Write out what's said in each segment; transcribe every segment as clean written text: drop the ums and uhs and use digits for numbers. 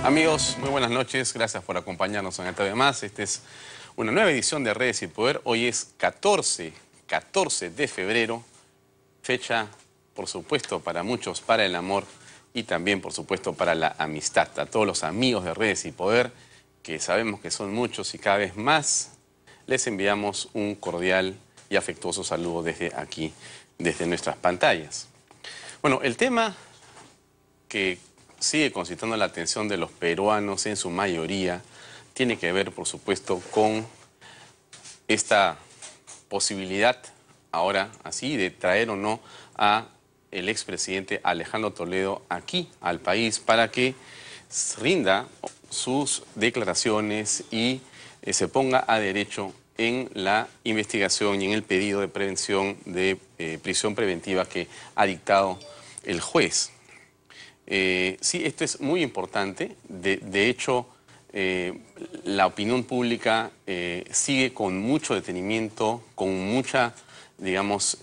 Amigos, muy buenas noches. Gracias por acompañarnos en esta vez más. Esta es una nueva edición de Redes y Poder. Hoy es 14 de febrero. Fecha, por supuesto, para muchos, para el amor y también, por supuesto, para la amistad. A todos los amigos de Redes y Poder, que sabemos que son muchos y cada vez más, les enviamos un cordial y afectuoso saludo desde aquí, desde nuestras pantallas. Bueno, el tema que sigue concitando la atención de los peruanos en su mayoría tiene que ver, por supuesto, con esta posibilidad, ahora así, de traer o no a el expresidente Alejandro Toledo aquí al país para que rinda sus declaraciones y se ponga a derecho en la investigación y en el pedido de prevención de prisión preventiva que ha dictado el juez. Sí, esto es muy importante. De hecho, la opinión pública sigue con mucho detenimiento, con mucha, digamos,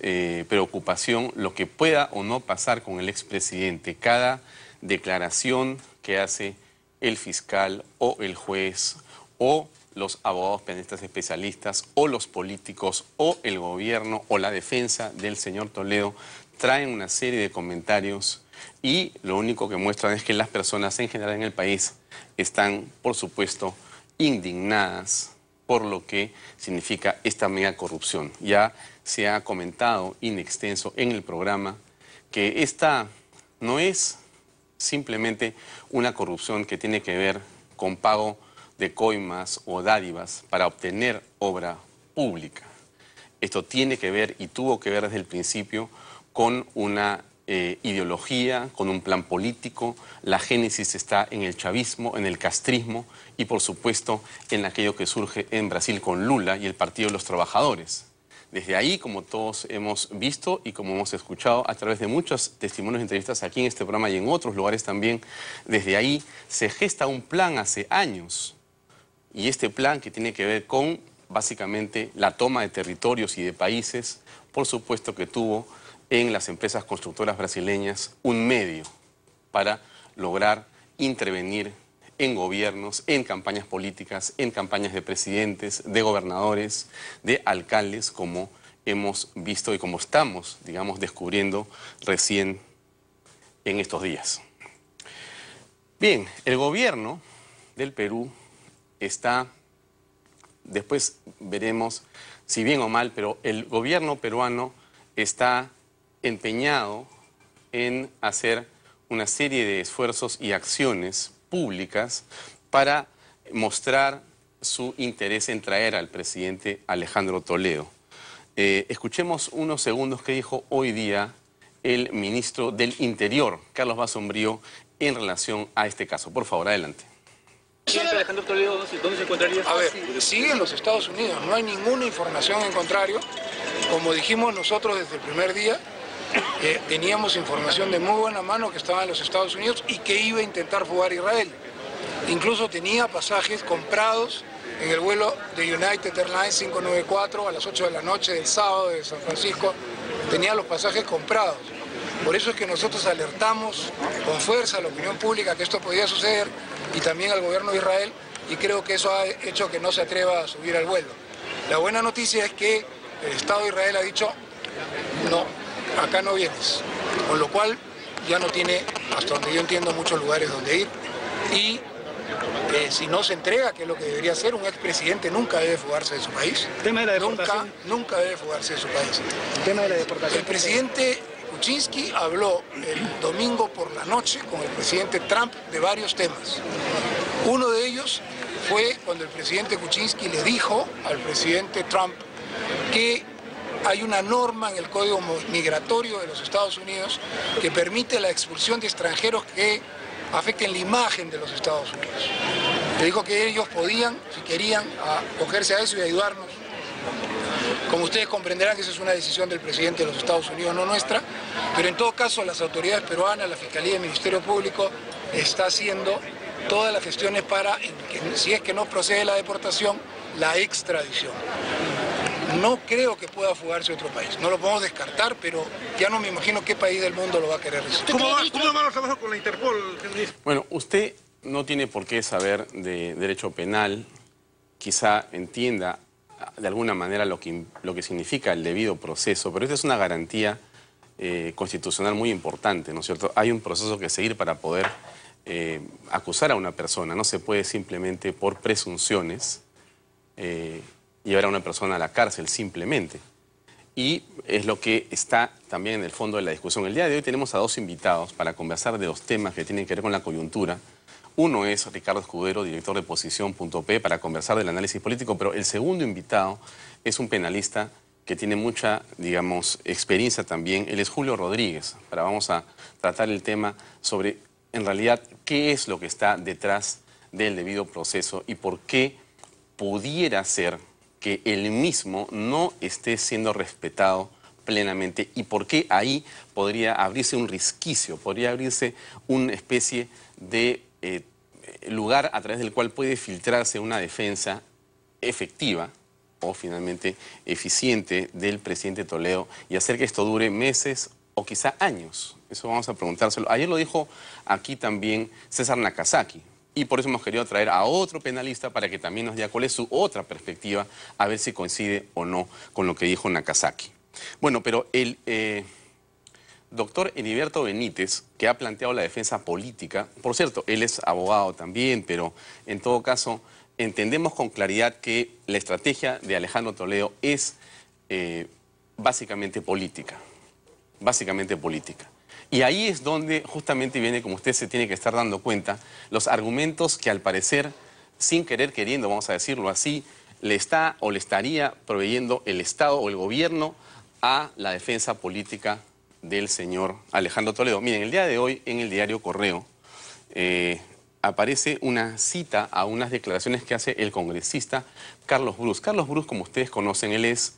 preocupación lo que pueda o no pasar con el expresidente. Cada declaración que hace el fiscal o el juez o los abogados penalistas especialistas o los políticos o el gobierno o la defensa del señor Toledo traen una serie de comentarios y lo único que muestran es que las personas en general en el país están, por supuesto, indignadas por lo que significa esta mega corrupción. Ya se ha comentado in extenso en el programa que esta no es simplemente una corrupción que tiene que ver con pago de coimas o dádivas para obtener obra pública. Esto tiene que ver y tuvo que ver desde el principio con una ideología, con un plan político. La génesis está en el chavismo, en el castrismo y, por supuesto, en aquello que surge en Brasil con Lula y el Partido de los Trabajadores. Desde ahí, como todos hemos visto y como hemos escuchado a través de muchos testimonios y entrevistas aquí en este programa y en otros lugares también, desde ahí se gesta un plan hace años. Y este plan que tiene que ver con, básicamente, la toma de territorios y de países, por supuesto que tuvo en las empresas constructoras brasileñas un medio para lograr intervenir en gobiernos, en campañas políticas, en campañas de presidentes, de gobernadores, de alcaldes, como hemos visto y como estamos, digamos, descubriendo recién en estos días. Bien, el gobierno del Perú está, después veremos si bien o mal, pero el gobierno peruano está empeñado en hacer una serie de esfuerzos y acciones públicas para mostrar su interés en traer al presidente Alejandro Toledo. Escuchemos unos segundos que dijo hoy día el ministro del Interior, Carlos Basombrío, en relación a este caso. Por favor, adelante. Alejandro Toledo, ¿dónde se encontraría? A ver, sigue en los Estados Unidos, no hay ninguna información en contrario. Como dijimos nosotros desde el primer día, teníamos información de muy buena mano que estaba en los Estados Unidos y que iba a intentar fugar a Israel. Incluso tenía pasajes comprados en el vuelo de United Airlines 594 a las 8 de la noche del sábado de San Francisco. Tenía los pasajes comprados. Por eso es que nosotros alertamos con fuerza a la opinión pública que esto podía suceder y también al gobierno de Israel, y creo que eso ha hecho que no se atreva a subir al vuelo. La buena noticia es que el Estado de Israel ha dicho no, acá no vienes, con lo cual ya no tiene, hasta donde yo entiendo, muchos lugares donde ir, y si no se entrega, que es lo que debería hacer, un expresidente nunca debe fugarse de su país. ¿El tema de la deportación? Nunca debe fugarse de su país. El tema de la deportación. El presidente Kuczynski habló el domingo por la noche con el presidente Trump de varios temas. Uno de ellos fue cuando el presidente Kuczynski le dijo al presidente Trump que hay una norma en el Código Migratorio de los Estados Unidos que permite la expulsión de extranjeros que afecten la imagen de los Estados Unidos. Le dijo que ellos podían, si querían, acogerse a eso y ayudarnos. Como ustedes comprenderán que esa es una decisión del presidente de los Estados Unidos, no nuestra, pero en todo caso las autoridades peruanas, la Fiscalía y el Ministerio Público está haciendo todas las gestiones para, si es que no procede la deportación, la extradición. No creo que pueda fugarse a otro país, no lo podemos descartar, pero ya no me imagino qué país del mundo lo va a querer recibir. ¿Cómo van los trabajos con la Interpol? Bueno, usted no tiene por qué saber de derecho penal, quizá entienda de alguna manera lo que significa el debido proceso, pero esta es una garantía constitucional muy importante, ¿no es cierto? Hay un proceso que seguir para poder acusar a una persona. No se puede simplemente por presunciones llevar a una persona a la cárcel simplemente. Y es lo que está también en el fondo de la discusión. El día de hoy tenemos a dos invitados para conversar de los temas que tienen que ver con la coyuntura. Uno es Ricardo Escudero, director de Posición.p, para conversar del análisis político, pero el segundo invitado es un penalista que tiene mucha, digamos, experiencia también. Él es Julio Rodríguez. Vamos a tratar el tema sobre, en realidad, qué es lo que está detrás del debido proceso y por qué pudiera ser que él mismo no esté siendo respetado plenamente y por qué ahí podría abrirse un resquicio, podría abrirse una especie de lugar a través del cual puede filtrarse una defensa efectiva o finalmente eficiente del presidente Toledo y hacer que esto dure meses o quizá años. Eso vamos a preguntárselo. Ayer lo dijo aquí también César Nakazaki. Y por eso hemos querido traer a otro penalista para que también nos diga cuál es su otra perspectiva, a ver si coincide o no con lo que dijo Nakazaki. Bueno, pero el doctor Heriberto Benítez, que ha planteado la defensa política, por cierto, él es abogado también, pero en todo caso entendemos con claridad que la estrategia de Alejandro Toledo es básicamente política. Básicamente política. Y ahí es donde justamente viene, como usted se tiene que estar dando cuenta, los argumentos que al parecer, sin querer queriendo, vamos a decirlo así, le está o le estaría proveyendo el Estado o el gobierno a la defensa política del señor Alejandro Toledo. Miren, el día de hoy en el diario Correo aparece una cita a unas declaraciones que hace el congresista Carlos Brus. Carlos Brus, como ustedes conocen, él es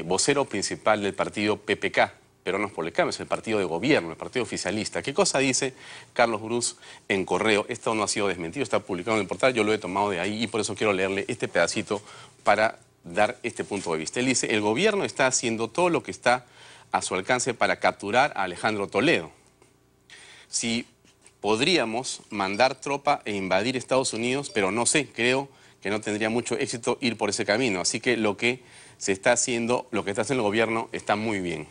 vocero principal del partido PPK. Peruanos por el Cambio, es el partido de gobierno, el partido oficialista. ¿Qué cosa dice Carlos Brus en Correo? Esto no ha sido desmentido, está publicado en el portal, yo lo he tomado de ahí y por eso quiero leerle este pedacito para dar este punto de vista. Él dice, el gobierno está haciendo todo lo que está a su alcance para capturar a Alejandro Toledo. Si podríamos mandar tropa e invadir Estados Unidos, pero no sé, creo que no tendría mucho éxito ir por ese camino. Así que lo que se está haciendo, lo que está haciendo el gobierno está muy bien.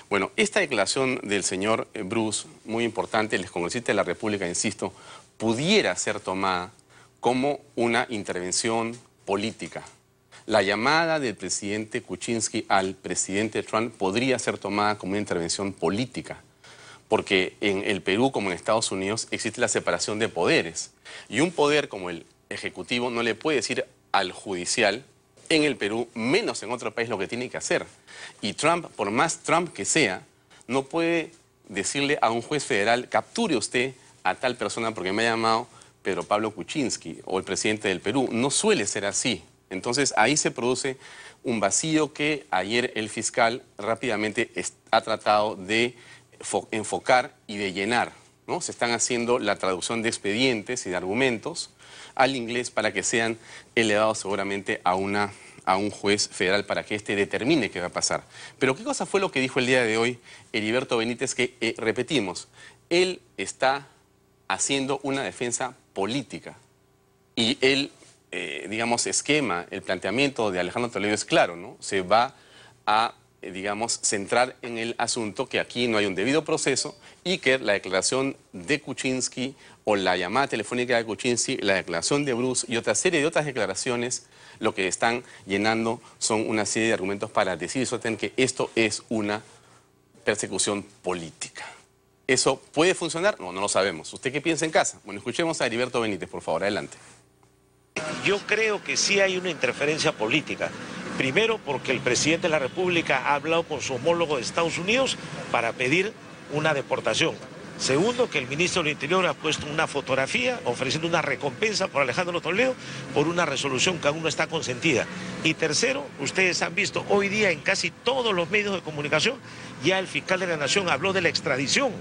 Bueno, esta declaración del señor Brus, muy importante, el excongresista de la República, insisto, pudiera ser tomada como una intervención política. La llamada del presidente Kuczynski al presidente Trump podría ser tomada como una intervención política, porque en el Perú, como en Estados Unidos, existe la separación de poderes. Y un poder como el ejecutivo no le puede decir al judicial, en el Perú, menos en otro país, lo que tiene que hacer. Y Trump, por más Trump que sea, no puede decirle a un juez federal, capture usted a tal persona porque me ha llamado Pedro Pablo Kuczynski o el presidente del Perú. No suele ser así. Entonces ahí se produce un vacío que ayer el fiscal rápidamente ha tratado de enfocar y de llenar, ¿no? Se están haciendo la traducción de expedientes y de argumentos al inglés para que sean elevados seguramente a un juez federal para que éste determine qué va a pasar. Pero ¿qué cosa fue lo que dijo el día de hoy Heriberto Benítez? Que, repetimos, él está haciendo una defensa política y el, digamos, esquema, el planteamiento de Alejandro Toledo es claro, ¿no? Se va a, digamos, centrar en el asunto que aquí no hay un debido proceso y que la declaración de Kuczynski o la llamada telefónica de Kuczynski, la declaración de Brus y otra serie de otras declaraciones, lo que están llenando son una serie de argumentos para decir que esto es una persecución política. ¿Eso puede funcionar? No, no lo sabemos. ¿Usted qué piensa en casa? Bueno, escuchemos a Heriberto Benítez, por favor, adelante. Yo creo que sí hay una interferencia política. Primero, porque el presidente de la República ha hablado con su homólogo de Estados Unidos para pedir una deportación. Segundo, que el ministro del Interior ha puesto una fotografía ofreciendo una recompensa por Alejandro Toledo por una resolución que aún no está consentida. Y tercero, ustedes han visto hoy día en casi todos los medios de comunicación, ya el fiscal de la Nación habló de la extradición.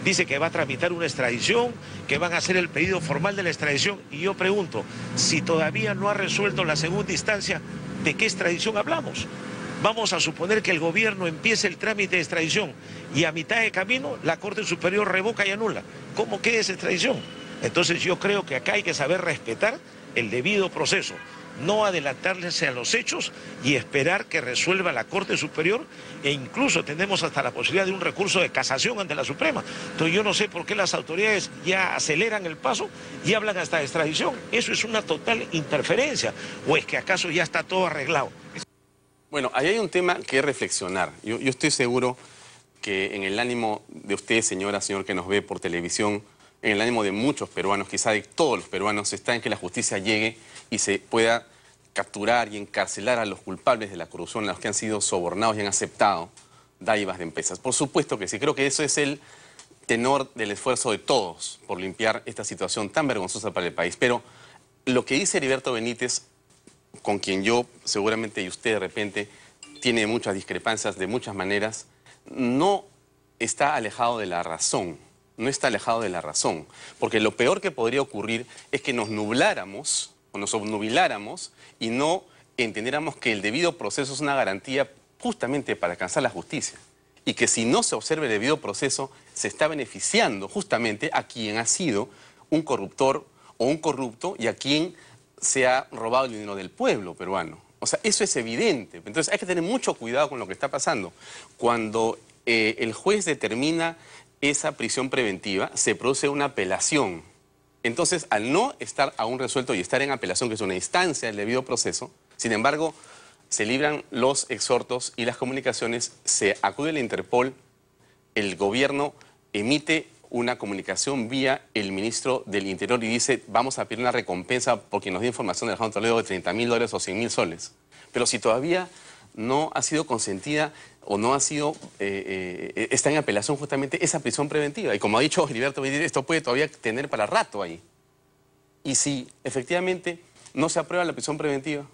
Dice que va a tramitar una extradición, que van a hacer el pedido formal de la extradición. Y yo pregunto, si todavía no ha resuelto la segunda instancia, ¿de qué extradición hablamos? Vamos a suponer que el gobierno empiece el trámite de extradición y a mitad de camino la Corte Superior revoca y anula. ¿Cómo queda esa extradición? Entonces yo creo que acá hay que saber respetar el debido proceso, no adelantarse a los hechos y esperar que resuelva la Corte Superior, e incluso tenemos hasta la posibilidad de un recurso de casación ante la Suprema. Entonces yo no sé por qué las autoridades ya aceleran el paso y hablan hasta de extradición. Eso es una total interferencia, ¿o es que acaso ya está todo arreglado? Bueno, ahí hay un tema que reflexionar. Yo estoy seguro que en el ánimo de usted, señora, señor que nos ve por televisión, en el ánimo de muchos peruanos, quizá de todos los peruanos, está en que la justicia llegue y se pueda capturar y encarcelar a los culpables de la corrupción, a los que han sido sobornados y han aceptado dádivas de empresas. Por supuesto que sí, creo que eso es el tenor del esfuerzo de todos por limpiar esta situación tan vergonzosa para el país. Pero lo que dice Heriberto Benítez, con quien yo seguramente y usted de repente tiene muchas discrepancias de muchas maneras, no está alejado de la razón. No está alejado de la razón, porque lo peor que podría ocurrir es que nos nubláramos o nos obnubiláramos y no entendiéramos que el debido proceso es una garantía justamente para alcanzar la justicia, y que si no se observa el debido proceso se está beneficiando justamente a quien ha sido un corruptor o un corrupto y a quien se ha robado el dinero del pueblo peruano. O sea, eso es evidente. Entonces hay que tener mucho cuidado con lo que está pasando. Cuando el juez determina esa prisión preventiva, se produce una apelación. Entonces, al no estar aún resuelto y estar en apelación, que es una instancia del debido proceso, sin embargo, se libran los exhortos y las comunicaciones, se acude a la Interpol, el gobierno emite una comunicación vía el ministro del Interior y dice, vamos a pedir una recompensa porque nos dio información de Alejandro Toledo de $30.000 o $100.000. Pero si todavía no ha sido consentida o no ha sido, está en apelación justamente esa prisión preventiva. Y como ha dicho Heriberto Benítez, esto puede todavía tener para rato ahí. Y si efectivamente no se aprueba la prisión preventiva,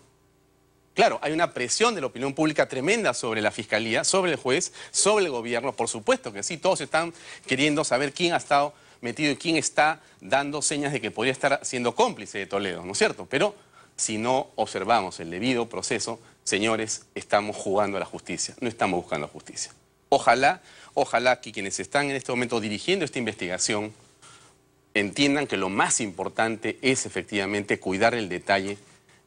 claro, hay una presión de la opinión pública tremenda sobre la Fiscalía, sobre el juez, sobre el gobierno. Por supuesto que sí, todos están queriendo saber quién ha estado metido y quién está dando señas de que podría estar siendo cómplice de Toledo, ¿no es cierto? Pero si no observamos el debido proceso, señores, estamos jugando a la justicia, no estamos buscando justicia. Ojalá que quienes están en este momento dirigiendo esta investigación entiendan que lo más importante es efectivamente cuidar el detalle.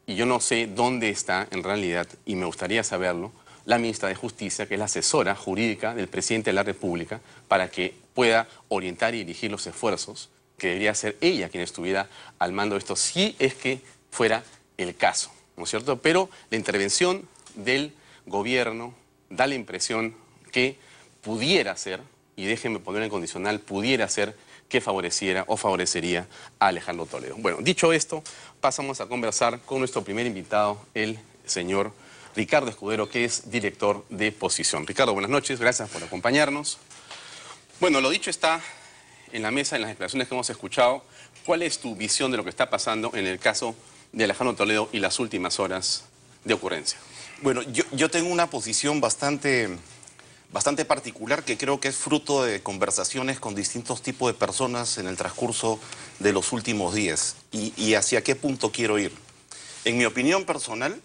Y yo no sé dónde está en realidad, y me gustaría saberlo, la ministra de Justicia, que es la asesora jurídica del presidente de la República, para que pueda orientar y dirigir los esfuerzos, que debería ser ella quien estuviera al mando de esto, si es que fuera el caso, ¿no es cierto? Pero la intervención del gobierno da la impresión que pudiera ser, y déjenme poner en condicional, pudiera ser que favoreciera o favorecería a Alejandro Toledo. Bueno, dicho esto, pasamos a conversar con nuestro primer invitado, el señor Ricardo Escudero, que es director de Posición. Ricardo, buenas noches, gracias por acompañarnos. Bueno, lo dicho está en la mesa, en las declaraciones que hemos escuchado. ¿Cuál es tu visión de lo que está pasando en el caso de Alejandro Toledo y las últimas horas de ocurrencia? Bueno, yo tengo una posición bastante particular, que creo que es fruto de conversaciones con distintos tipos de personas en el transcurso de los últimos días. ¿Y hacia qué punto quiero ir? En mi opinión personal,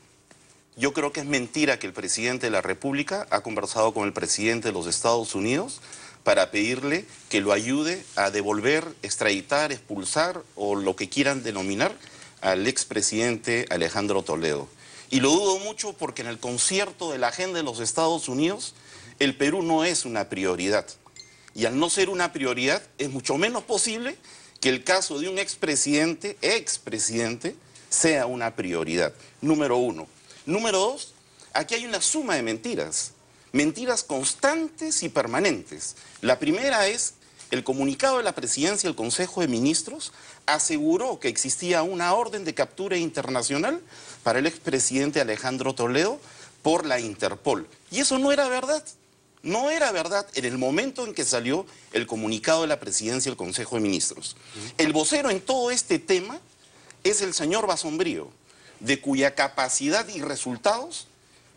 yo creo que es mentira que el presidente de la República ha conversado con el presidente de los Estados Unidos para pedirle que lo ayude a devolver, extraditar, expulsar o lo que quieran denominar al expresidente Alejandro Toledo. Y lo dudo mucho porque en el concierto de la agenda de los Estados Unidos, el Perú no es una prioridad. Y al no ser una prioridad, es mucho menos posible que el caso de un expresidente sea una prioridad. Número uno. Número dos, aquí hay una suma de mentiras. Mentiras constantes y permanentes. La primera es, el comunicado de la Presidencia del Consejo de Ministros aseguró que existía una orden de captura internacional para el expresidente Alejandro Toledo por la Interpol. Y eso no era verdad. No era verdad en el momento en que salió el comunicado de la Presidencia del Consejo de Ministros. El vocero en todo este tema es el señor Basombrío, de cuya capacidad y resultados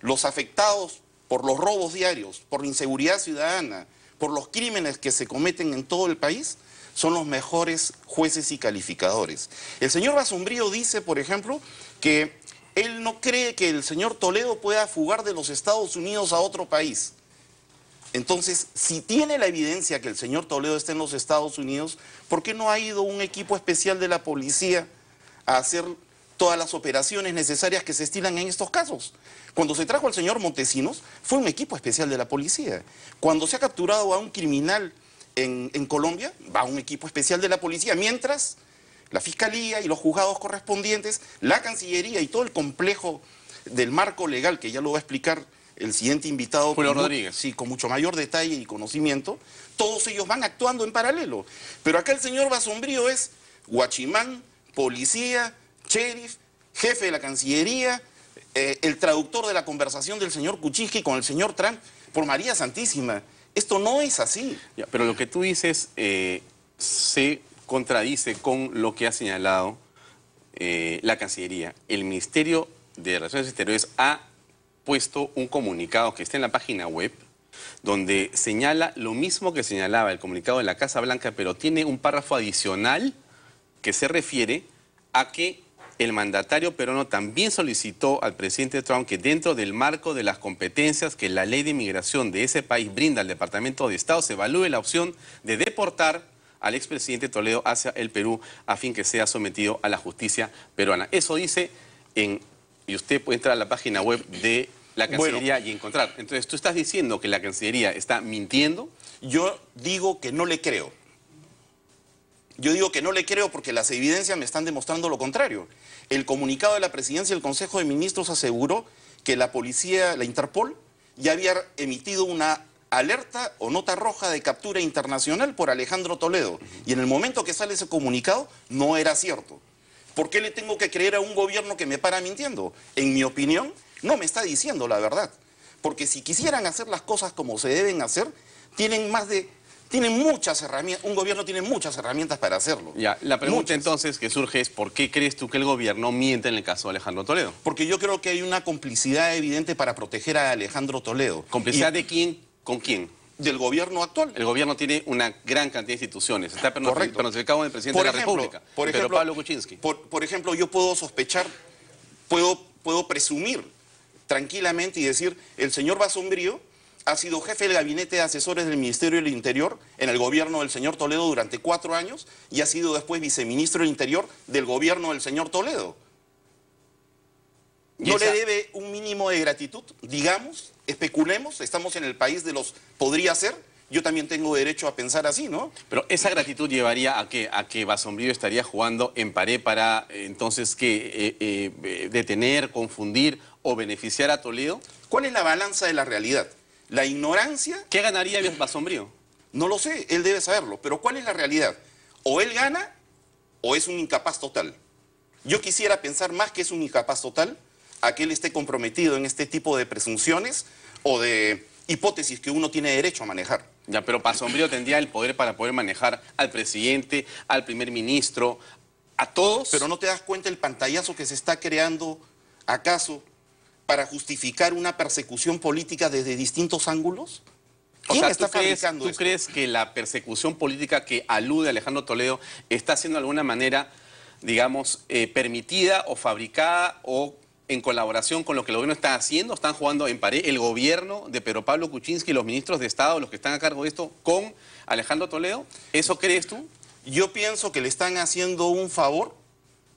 los afectados por los robos diarios, por la inseguridad ciudadana, por los crímenes que se cometen en todo el país, son los mejores jueces y calificadores. El señor Basombrío dice, por ejemplo, que él no cree que el señor Toledo pueda fugar de los Estados Unidos a otro país. Entonces, si tiene la evidencia que el señor Toledo está en los Estados Unidos, ¿por qué no ha ido un equipo especial de la policía a hacer todas las operaciones necesarias que se estilan en estos casos? Cuando se trajo al señor Montesinos, fue un equipo especial de la policía. Cuando se ha capturado a un criminal en Colombia, va un equipo especial de la policía, mientras la Fiscalía y los juzgados correspondientes, la Cancillería y todo el complejo del marco legal, que ya lo va a explicar el siguiente invitado, Julio Rodríguez. Sí, con mucho mayor detalle y conocimiento, todos ellos van actuando en paralelo. Pero acá el señor Basombrío es guachimán, policía, sheriff, jefe de la Cancillería, el traductor de la conversación del señor Kuczynski con el señor Trump. Por María Santísima, esto no es así. Ya, pero lo que tú dices se contradice con lo que ha señalado la Cancillería. El Ministerio de Relaciones Exteriores ha puesto un comunicado que está en la página web donde señala lo mismo que señalaba el comunicado de la Casa Blanca, pero tiene un párrafo adicional que se refiere a que el mandatario peruano también solicitó al presidente Trump que dentro del marco de las competencias que la ley de inmigración de ese país brinda al Departamento de Estado se evalúe la opción de deportar al expresidente Toledo hacia el Perú a fin que sea sometido a la justicia peruana. Eso dice y usted puede entrar a la página web de la Cancillería y encontrar. Entonces, ¿tú estás diciendo que la Cancillería está mintiendo? Yo digo que no le creo. Yo digo que no le creo porque las evidencias me están demostrando lo contrario. El comunicado de la Presidencia y el Consejo de Ministros aseguró que la policía, la Interpol, ya había emitido una alerta o nota roja de captura internacional por Alejandro Toledo. Y en el momento que sale ese comunicado, no era cierto. ¿Por qué le tengo que creer a un gobierno que me para mintiendo? En mi opinión, no me está diciendo la verdad. Porque si quisieran hacer las cosas como se deben hacer, tienen muchas herramientas, un gobierno tiene muchas herramientas para hacerlo. Ya, la pregunta entonces que surge es ¿por qué crees tú que el gobierno miente en el caso de Alejandro Toledo? Porque yo creo que hay una complicidad evidente para proteger a Alejandro Toledo. ¿Complicidad de quién con quién? Del gobierno actual. El gobierno tiene una gran cantidad de instituciones. Está personificado en el presidente de la República, pero Pablo Kuczynski. Por ejemplo, yo puedo sospechar, puedo presumir tranquilamente y decir, el señor Basombrío ha sido jefe del gabinete de asesores del Ministerio del Interior en el gobierno del señor Toledo durante 4 años y ha sido después viceministro del Interior del gobierno del señor Toledo. ¿No le debe un mínimo de gratitud? Digamos, especulemos, estamos en el país de los podría ser. Yo también tengo derecho a pensar así, ¿no? Pero esa gratitud llevaría a que Basombrío estaría jugando en pared para entonces que detener, confundir o beneficiar a Toledo. ¿Cuál es la balanza de la realidad? ¿La ignorancia? ¿Qué ganaría Basombrío? No lo sé, él debe saberlo. Pero ¿cuál es la realidad? O él gana o es un incapaz total. Yo quisiera pensar más que es un incapaz total a que él esté comprometido en este tipo de presunciones o de hipótesis que uno tiene derecho a manejar. Ya, pero Basombrío tendría el poder para poder manejar al presidente, al primer ministro, a todos. Pero ¿no te das cuenta el pantallazo que se está creando, acaso, para justificar una persecución política desde distintos ángulos? ¿Quién está fabricando esto? ¿Tú crees que la persecución política que alude a Alejandro Toledo está siendo de alguna manera, digamos, permitida o fabricada o en colaboración con lo que el gobierno está haciendo? ¿Están jugando en pared el gobierno de Pedro Pablo Kuczynski y los ministros de Estado, los que están a cargo de esto, con Alejandro Toledo? ¿Eso crees tú? Yo pienso que le están haciendo un favor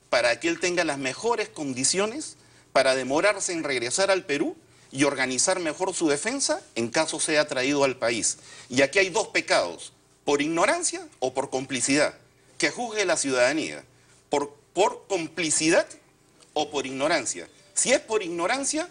para que él tenga las mejores condiciones para demorarse en regresar al Perú y organizar mejor su defensa en caso sea traído al país. Y aquí hay 2 pecados, por ignorancia o por complicidad. Que juzgue la ciudadanía, por complicidad o por ignorancia. Si es por ignorancia,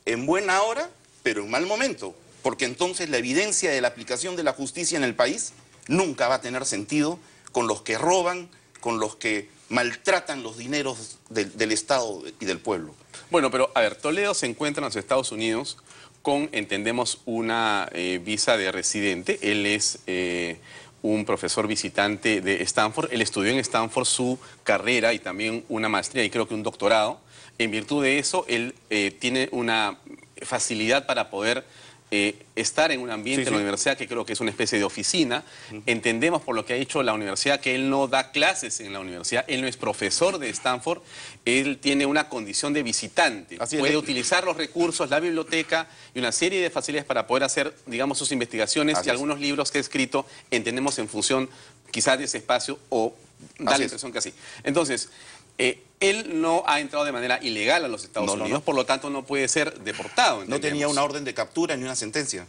en buena hora, pero en mal momento, porque entonces la evidencia de la aplicación de la justicia en el país nunca va a tener sentido con los que roban, con los que maltratan los dineros del Estado y del pueblo. Bueno, pero a ver, Toledo se encuentra en los Estados Unidos con, entendemos, una visa de residente. Él es un profesor visitante de Stanford. Él estudió en Stanford su carrera y también una maestría y creo que un doctorado. En virtud de eso, él tiene una facilidad para poder estar en un ambiente en la universidad que creo que es una especie de oficina. Entendemos por lo que ha dicho la universidad que él no da clases en la universidad, él no es profesor de Stanford, él tiene una condición de visitante. Puede utilizar los recursos, la biblioteca y una serie de facilidades para poder hacer, digamos, sus investigaciones y algunos libros que ha escrito, entendemos en función quizás de ese espacio o da la impresión que así. Entonces, él no ha entrado de manera ilegal a los Estados Unidos, por lo tanto no puede ser deportado. No tenía una orden de captura ni una sentencia.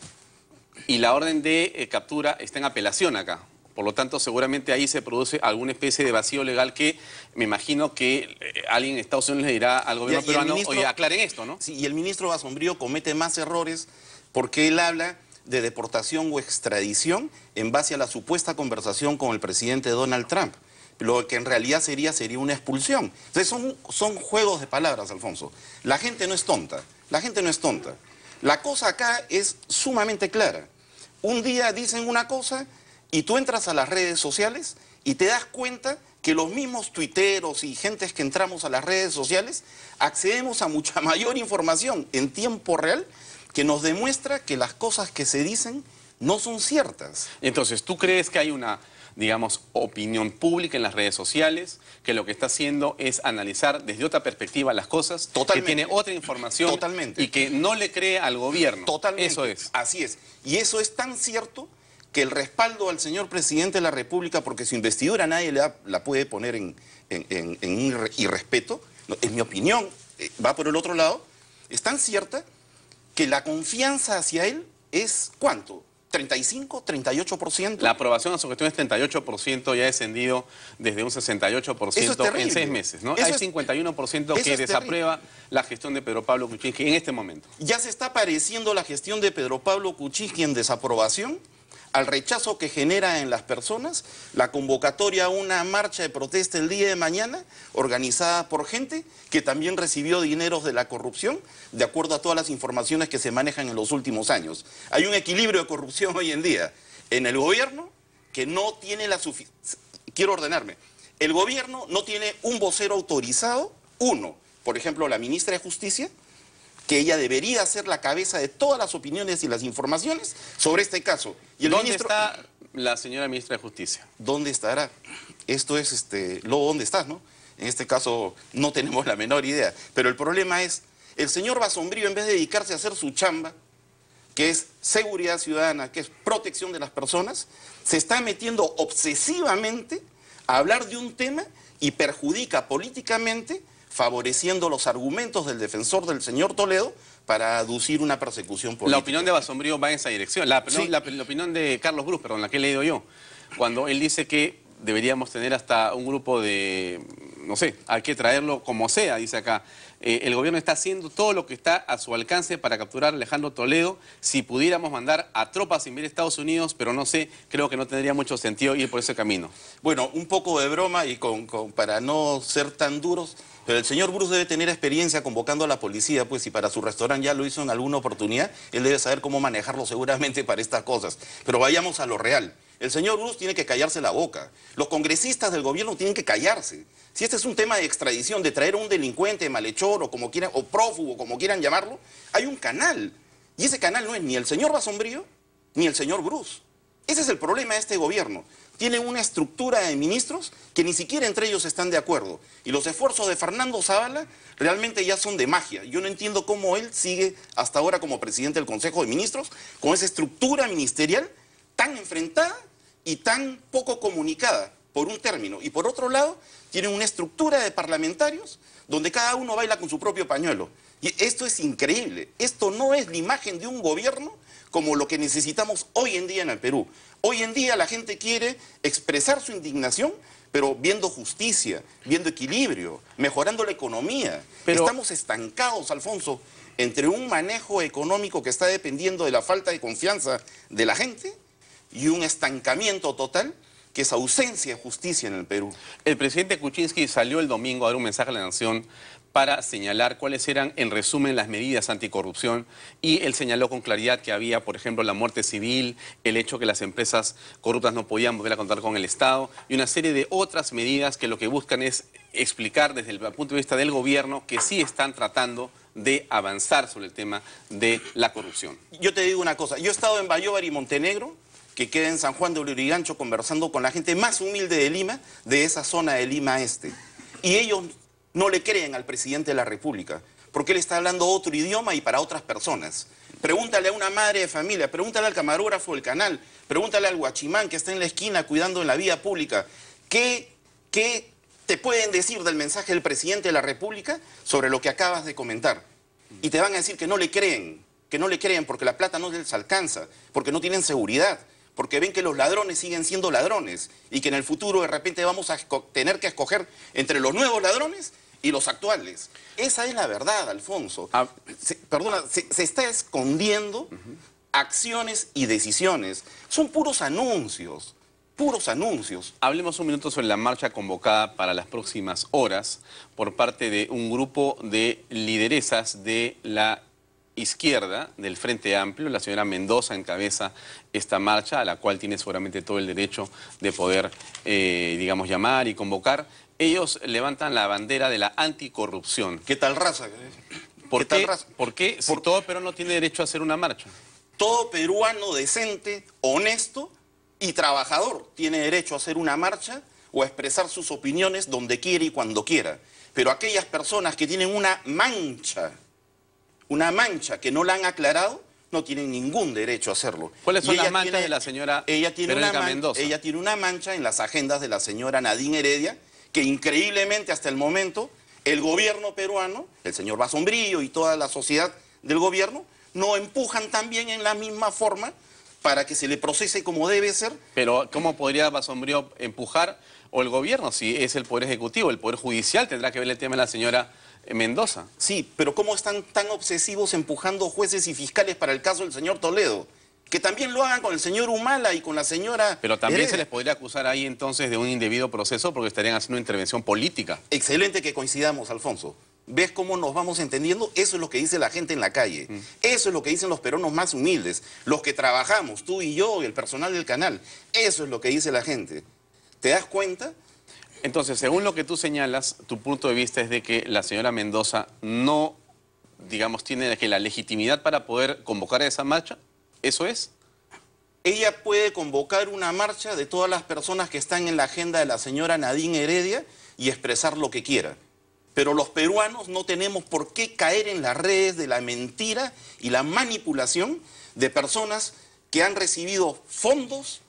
Y la orden de captura está en apelación acá. Por lo tanto, seguramente ahí se produce alguna especie de vacío legal que me imagino que alguien en Estados Unidos le dirá al gobierno peruano, oye, aclaren esto, ¿no? Sí, y el ministro Basombrío comete más errores porque él habla de deportación o extradición en base a la supuesta conversación con el presidente Donald Trump. Lo que en realidad sería una expulsión. Entonces son juegos de palabras, Alfonso. La gente no es tonta, la gente no es tonta. La cosa acá es sumamente clara. Un día dicen una cosa y tú entras a las redes sociales y te das cuenta que los mismos tuiteros y gentes que entramos a las redes sociales accedemos a mucha mayor información en tiempo real que nos demuestra que las cosas que se dicen no son ciertas. Entonces, ¿tú crees que hay una, digamos, opinión pública en las redes sociales, que lo que está haciendo es analizar desde otra perspectiva las cosas, Totalmente. que tiene otra información Totalmente. y que no le cree al gobierno? Totalmente. Eso es. Así es. Y eso es tan cierto que el respaldo al señor presidente de la República, porque su investidura nadie la puede poner en irrespeto, en mi opinión, va por el otro lado, es tan cierta que la confianza hacia él es, ¿cuánto? 35, 38%. La aprobación a su gestión es 38%, ya ha descendido desde un 68% en 6 meses, ¿no? Hay 51% que desaprueba la gestión de Pedro Pablo Kuczynski en este momento. Ya se está pareciendo la gestión de Pedro Pablo Kuczynski en desaprobación al rechazo que genera en las personas la convocatoria a una marcha de protesta el día de mañana, organizada por gente que también recibió dineros de la corrupción, de acuerdo a todas las informaciones que se manejan en los últimos años. Hay un equilibrio de corrupción hoy en día en el gobierno que no tiene la suficiente... Quiero ordenarme. El gobierno no tiene un vocero autorizado, uno, por ejemplo, la ministra de Justicia, que ella debería ser la cabeza de todas las opiniones y las informaciones sobre este caso. Y ¿Dónde está la señora ministra de Justicia? ¿Dónde estará? Esto es, Lobo, ¿dónde estás, no? En este caso no tenemos la menor idea. Pero el problema es, el señor Basombrío, en vez de dedicarse a hacer su chamba, que es seguridad ciudadana, que es protección de las personas, se está metiendo obsesivamente a hablar de un tema y perjudica políticamente, favoreciendo los argumentos del defensor del señor Toledo para aducir una persecución política. La opinión de Basombrío va en esa dirección. La opinión de Carlos Bruce, perdón, la que he leído yo, cuando él dice que deberíamos tener hasta un grupo de, no sé, hay que traerlo como sea, dice acá. El gobierno está haciendo todo lo que está a su alcance para capturar a Alejandro Toledo. Si pudiéramos mandar a tropas sin ver a Estados Unidos, pero no sé, creo que no tendría mucho sentido ir por ese camino. Bueno, un poco de broma y para no ser tan duros, pero el señor Bruce debe tener experiencia convocando a la policía, pues si para su restaurante ya lo hizo en alguna oportunidad, él debe saber cómo manejarlo seguramente para estas cosas. Pero vayamos a lo real. El señor Bruce tiene que callarse la boca. Los congresistas del gobierno tienen que callarse. Si este es un tema de extradición, de traer a un delincuente, malhechor o como quieran, o prófugo, como quieran llamarlo, hay un canal. Y ese canal no es ni el señor Basombrío ni el señor Bruce. Ese es el problema de este gobierno. Tiene una estructura de ministros que ni siquiera entre ellos están de acuerdo. Y los esfuerzos de Fernando Zavala realmente ya son de magia. Yo no entiendo cómo él sigue hasta ahora como presidente del Consejo de Ministros con esa estructura ministerial tan enfrentada y tan poco comunicada, por un término. Y por otro lado, tiene una estructura de parlamentarios donde cada uno baila con su propio pañuelo. Y esto es increíble. Esto no es la imagen de un gobierno como lo que necesitamos hoy en día en el Perú. Hoy en día la gente quiere expresar su indignación, pero viendo justicia, viendo equilibrio, mejorando la economía. Pero estamos estancados, Alfonso, entre un manejo económico que está dependiendo de la falta de confianza de la gente y un estancamiento total que es ausencia de justicia en el Perú. El presidente Kuczynski salió el domingo a dar un mensaje a la nación para señalar cuáles eran, en resumen, las medidas anticorrupción, y él señaló con claridad que había, por ejemplo, la muerte civil, el hecho que las empresas corruptas no podían volver a contar con el Estado y una serie de otras medidas que lo que buscan es explicar desde el punto de vista del gobierno que sí están tratando de avanzar sobre el tema de la corrupción. Yo te digo una cosa, yo he estado en Bayobar y Montenegro, que queda en San Juan de Lurigancho, conversando con la gente más humilde de Lima, de esa zona de Lima Este. Y ellos no le creen al presidente de la República, porque él está hablando otro idioma y para otras personas. Pregúntale a una madre de familia, pregúntale al camarógrafo del canal, pregúntale al guachimán que está en la esquina cuidando en la vía pública. ¿Qué te pueden decir del mensaje del presidente de la República sobre lo que acabas de comentar? Y te van a decir que no le creen porque la plata no les alcanza, porque no tienen seguridad, porque ven que los ladrones siguen siendo ladrones y que en el futuro de repente vamos a tener que escoger entre los nuevos ladrones y los actuales. Esa es la verdad, Alfonso. Se está escondiendo acciones y decisiones. Son puros anuncios. Puros anuncios. Hablemos un minuto sobre la marcha convocada para las próximas horas por parte de un grupo de lideresas de la izquierda del Frente Amplio. La señora Mendoza encabeza esta marcha, a la cual tiene seguramente todo el derecho de poder, digamos, llamar y convocar. Ellos levantan la bandera de la anticorrupción. ¿Qué tal raza? ¿Por qué si todo peruano tiene derecho a hacer una marcha? Todo peruano decente, honesto y trabajador tiene derecho a hacer una marcha o a expresar sus opiniones donde quiera y cuando quiera. Pero aquellas personas que tienen una mancha que no la han aclarado, no tienen ningún derecho a hacerlo. ¿Cuáles son las manchas de la señora Verónica Mendoza? Ella tiene una mancha en las agendas de la señora Nadine Heredia, que increíblemente hasta el momento el gobierno peruano, el señor Basombrío y toda la sociedad del gobierno, no empujan también en la misma forma para que se le procese como debe ser. Pero ¿cómo podría Basombrío empujar, o el gobierno, si es el Poder Ejecutivo? El Poder Judicial tendrá que ver el tema de la señora Mendoza. Sí, pero ¿cómo están tan obsesivos empujando jueces y fiscales para el caso del señor Toledo? Que también lo hagan con el señor Humala y con la señora Pero también Heredia. se les podría acusar ahí entonces de un indebido proceso porque estarían haciendo una intervención política. Excelente que coincidamos, Alfonso. ¿Ves cómo nos vamos entendiendo? Eso es lo que dice la gente en la calle. Eso es lo que dicen los peruanos más humildes. Los que trabajamos, tú y yo, y el personal del canal. Eso es lo que dice la gente. ¿Te das cuenta? Entonces, según lo que tú señalas, tu punto de vista es de que la señora Mendoza no, digamos, tiene que la legitimidad para poder convocar a esa marcha. ¿Eso es? Ella puede convocar una marcha de todas las personas que están en la agenda de la señora Nadine Heredia y expresar lo que quiera. Pero los peruanos no tenemos por qué caer en las redes de la mentira y la manipulación de personas que han recibido fondos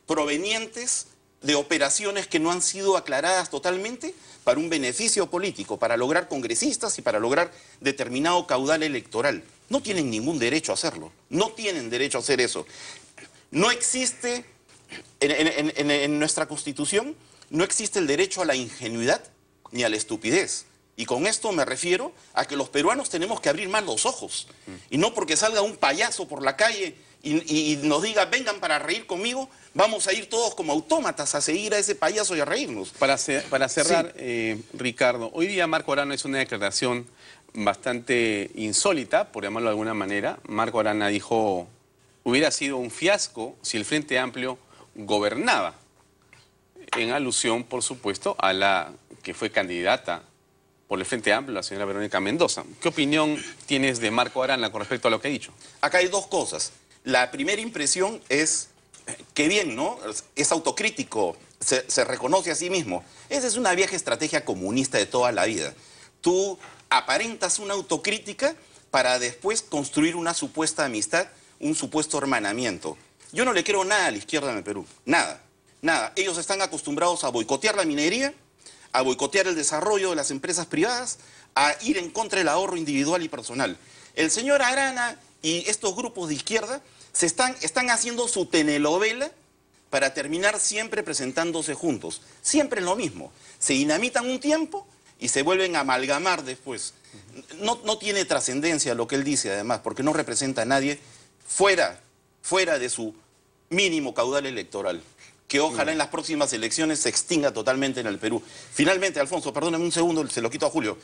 provenientes de operaciones que no han sido aclaradas totalmente para un beneficio político, para lograr congresistas y para lograr determinado caudal electoral. No tienen ningún derecho a hacerlo. No tienen derecho a hacer eso. No existe, en nuestra Constitución, no existe el derecho a la ingenuidad ni a la estupidez. Y con esto me refiero a que los peruanos tenemos que abrir más los ojos. Y no porque salga un payaso por la calle y nos diga, vengan para reír conmigo, vamos a ir todos como autómatas a seguir a ese payaso y a reírnos. Para cerrar, sí. Ricardo, hoy día Marco Arana hizo una declaración bastante insólita, por llamarlo de alguna manera. Marco Arana dijo, hubiera sido un fiasco si el Frente Amplio gobernaba, en alusión, por supuesto, a la que fue candidata por el Frente Amplio, la señora Verónica Mendoza. ¿Qué opinión tienes de Marco Arana con respecto a lo que ha dicho? Acá hay dos cosas. La primera impresión es que bien, ¿no? Es autocrítico, se reconoce a sí mismo. Esa es una vieja estrategia comunista de toda la vida. Tú aparentas una autocrítica para después construir una supuesta amistad, un supuesto hermanamiento. Yo no le creo nada a la izquierda en el Perú. Nada, nada. Ellos están acostumbrados a boicotear la minería, a boicotear el desarrollo de las empresas privadas, a ir en contra del ahorro individual y personal. El señor Arana y estos grupos de izquierda están haciendo su telenovela para terminar siempre presentándose juntos. Siempre es lo mismo. Se dinamitan un tiempo y se vuelven a amalgamar después. No tiene trascendencia lo que él dice, además, porque no representa a nadie fuera de su mínimo caudal electoral, que ojalá en las próximas elecciones se extinga totalmente en el Perú. Finalmente, Alfonso, perdóname un segundo, se lo quito a Julio.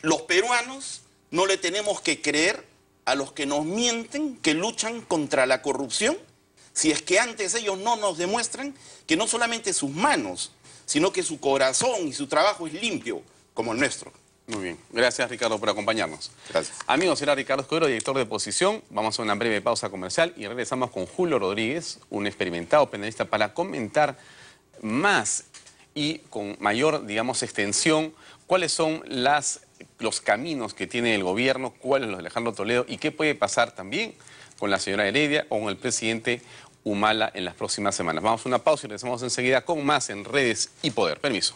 Los peruanos no le tenemos que creer a los que nos mienten, que luchan contra la corrupción, si es que antes ellos no nos demuestran que no solamente sus manos, sino que su corazón y su trabajo es limpio, como el nuestro. Muy bien. Gracias, Ricardo, por acompañarnos. Gracias. Amigos, era Ricardo Escudero, director de Posición. Vamos a una breve pausa comercial y regresamos con Julio Rodríguez, un experimentado penalista, para comentar más y con mayor, digamos, extensión cuáles son los caminos que tiene el gobierno, cuáles los de Alejandro Toledo y qué puede pasar también con la señora Heredia o con el presidente Humala en las próximas semanas. Vamos a una pausa y regresamos enseguida con más en Redes y Poder. Permiso.